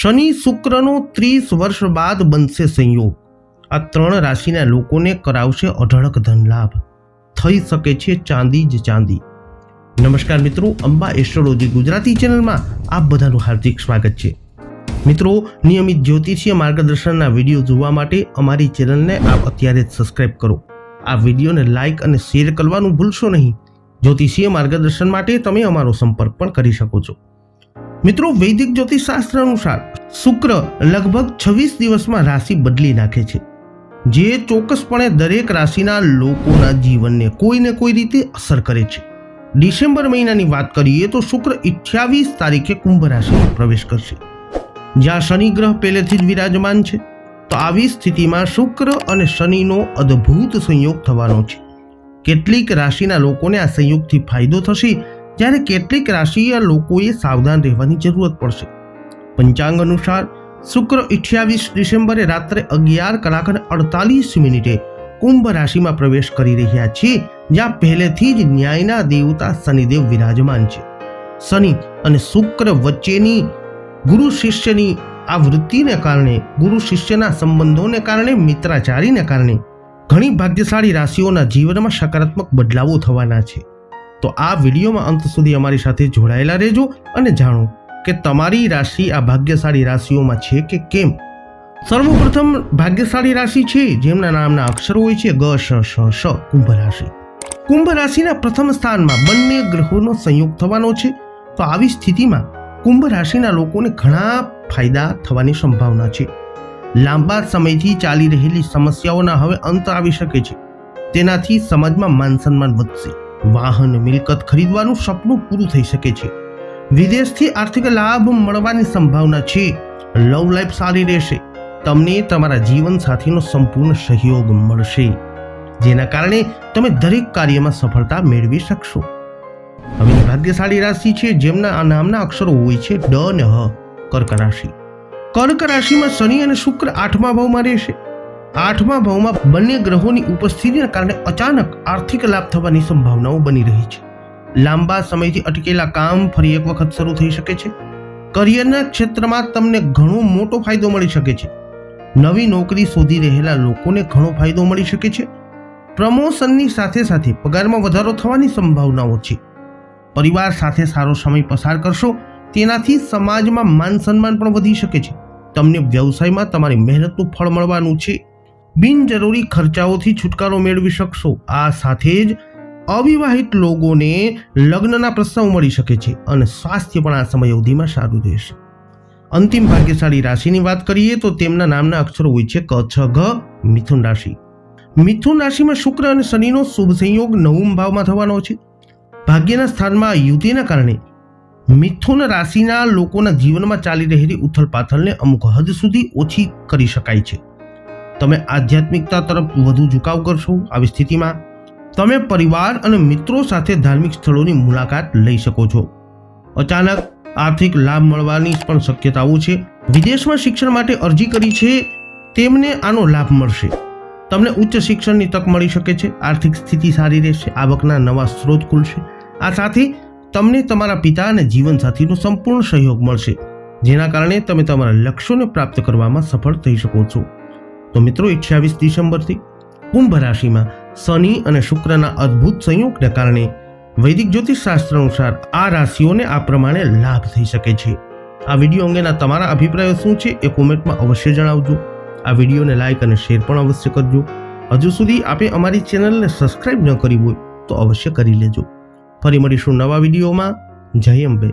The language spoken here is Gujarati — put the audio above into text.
શનિ શુક્રનો 30 વર્ષ બાદ બનશે સંયોગ। આ 3 રાશિના લોકોને કરાવશે અઢળક ધન લાભ, થઈ શકે છે ચાંદી જ ચાંદી। નમસ્કાર મિત્રો, અંબા એસ્ટ્રોલોજી ગુજરાતી ચેનલમાં આપ બધાનું હાર્દિક સ્વાગત છે। મિત્રો, નિયમિત જ્યોતિષીય માર્ગદર્શનના વિડીયો જોવા માટે અમારી ચેનલને આપ અત્યારે જ સબસ્ક્રાઇબ કરો। આ વિડીયોને લાઇક અને શેર કરવાનું ભૂલશો નહીં। જ્યોતિષીય માર્ગદર્શન માટે તમે અમારો સંપર્ક પણ કરી શકો છો। મિત્રો, વૈદિક જ્યોતિષ શાસ્ત્ર અનુસાર શુક્ર લગભગ 26 દિવસમાં રાશિ બદલી નાખે છે, જે ચોક્કસપણે દરેક રાશિના લોકોના જીવનને કોઈને કોઈ રીતે અસર કરે છે। ડિસેમ્બર મહિનાની વાત કરીએ તો શુક્ર 28 તારીખે કુંભ રાશિમાં પ્રવેશ કરશે, જ્યાં શનિ ગ્રહ પહેલેથી જ વિરાજમાન છે। તો આવી સ્થિતિમાં શુક્ર અને શનિનો અદ્ભુત સંયોગ થવાનો છે। કેટલીક રાશિના લોકોને આ સંયોગથી ફાયદો થશે, જ્યારે કેટલીક રાશિના લોકોએ સાવધાન રહેવાની જરૂરત પડશે। પંચાંગ અનુસાર શુક્ર 28 ડિસેમ્બરે રાત્રે 11:48 કુંભ રાશિમાં પ્રવેશ કરી રહ્યા છે, જ્યાં પહેલેથી જ ન્યાયના દેવતા શનિદેવ વિરાજમાન છે। શનિ અને શુક્ર વચ્ચેની ગુરુ શિષ્યની આ વૃત્તિને કારણે, ગુરુ શિષ્યના સંબંધોને કારણે, મિત્રાચારીને કારણે ઘણી ભાગ્યશાળી રાશિઓના જીવનમાં સકારાત્મક બદલાવો થવાના છે। તો આ વિડીયોમાં અંત સુધી અમારી સાથે જોડાયેલા રહેજો અને જાણો કે તમારી રાશિ આ ભાગ્યશાળી રાશિઓમાં છે કે કેમ। સર્વપ્રથમ ભાગ્યશાળી રાશિ છે જેમના નામના અક્ષરો હોય છે ગ, શ, શ, શ, કુંભ રાશિ। કુંભ રાશિના પ્રથમ સ્થાનમાં બંને ગ્રહોનો સંયોગ થવાનો છે। તો આવી સ્થિતિમાં કુંભ રાશિના લોકોને ઘણા ફાયદા થવાની સંભાવના છે। લાંબા સમયથી ચાલી રહેલી સમસ્યાઓના હવે અંત આવી શકે છે। તેનાથી સમાજમાં માન સન્માન વધશે, વાહન મિલકત ખરીદવાનું સપનું પૂરું થઈ શકે છે, વિદેશથી આર્થિક લાભ મળવાની સંભાવના છે, લવ લાઈફ સારી રહેશે, તમને તમારા જીવન સાથીનો સંપૂર્ણ સહયોગ મળશે, જેના કારણે તમે દરેક કાર્યમાં સફળતા મેળવી શકશો। હવે ભાગ્યશાળી રાશિ છે જેમના નામના અક્ષરો હોય છે ડ અને હ, કર્ક રાશિ। કર્ક રાશિમાં શનિ અને શુક્ર 8મા ભાવમાં રહેશે। 8મા ભાવમાં બંને ગ્રહોની ઉપસ્થિતિને કારણે અચાનક આર્થિક લાભ થવાની સંભાવનાઓ બની રહી છે। લાંબા સમયથી અટકેલા કામ ફરી એક વખત શરૂ થઈ શકે છે। કરિયરના ક્ષેત્રમાં તમને ઘણો મોટો ફાયદો મળી શકે છે। નવી નોકરી શોધી રહેલા લોકોને ઘણો ફાયદો મળી શકે છે। પ્રમોશનની સાથે સાથે પગારમાં વધારો થવાની સંભાવનાઓ છે। પરિવાર સાથે સારો સમય પસાર કરશો, તેનાથી સમાજમાં માન સન્માન પણ વધી શકે છે। તમને વ્યવસાયમાં તમારી મહેનતનું ફળ મળવાનું છે। બિનજરૂરી ખર્ચાઓથી છુટકારો મેળવી શકશો। આ સાથે જ અવિવાહિત લોકોને લગ્નના પ્રસ્તાવ મળી શકે છે અને સ્વાસ્થ્ય પણ આ સમયાવધિમાં સારું રહેશે। અંતિમ ભાગ્યશાળી રાશિની વાત કરીએ તો તેમના નામના અક્ષરો હોય છે ક, છ, ઘ, મિથુન રાશિ। મિથુન રાશિમાં શુક્ર અને શનિનો શુભ સંયોગ 9મા ભાવમાં થવાનો છે। ભાગ્યના સ્થાનમાં યુતિના કારણે મિથુન રાશિના લોકોના જીવનમાં ચાલી રહેલી ઉથલપાથલને અમુક હદ સુધી ઓછી કરી શકાય છે। તમે આધ્યાત્મિકતા તરફ વધુ ઝુકાવ કરશો। આવી સ્થિતિમાં તમે પરિવાર અને મિત્રો સાથે ધાર્મિક સ્થળોની મુલાકાત લઈ શકો છો। અચાનક આર્થિક લાભ મળવાની પણ શક્યતાઓ છે। વિદેશમાં શિક્ષણ માટે અરજી કરી છે તેમને આનો લાભ મળશે। તમને ઉચ્ચ શિક્ષણની તક મળી શકે છે। આર્થિક સ્થિતિ સારી રહેશે, આવકના નવા સ્ત્રોત ખુલશે। આ સાથે તમને તમારા પિતા અને જીવનસાથીનો સંપૂર્ણ સહયોગ મળશે, જેના કારણે તમે તમારા લક્ષ્યોને પ્રાપ્ત કરવામાં સફળ થઈ શકો છો। તો મિત્રો, 28 ડિસેમ્બરથી કુંભ રાશિમાં શનિ અને શુક્રના અદ્ભુત સંયોગને કારણે વૈદિક જ્યોતિષ શાસ્ત્ર અનુસાર આ રાશિઓને આ પ્રમાણે લાભ થઈ શકે છે। આ વિડીયો અંગેના તમારા અભિપ્રાયો શું છે એ કોમેન્ટમાં અવશ્ય જણાવજો। આ વિડીયોને લાઇક અને શેર પણ અવશ્ય કરજો। હજુ સુધી આપે અમારી ચેનલને સબસ્ક્રાઇબ ન કરી હોય તો અવશ્ય કરી લેજો। ફરી મળીશું નવા વિડીયોમાં। જય અંબે।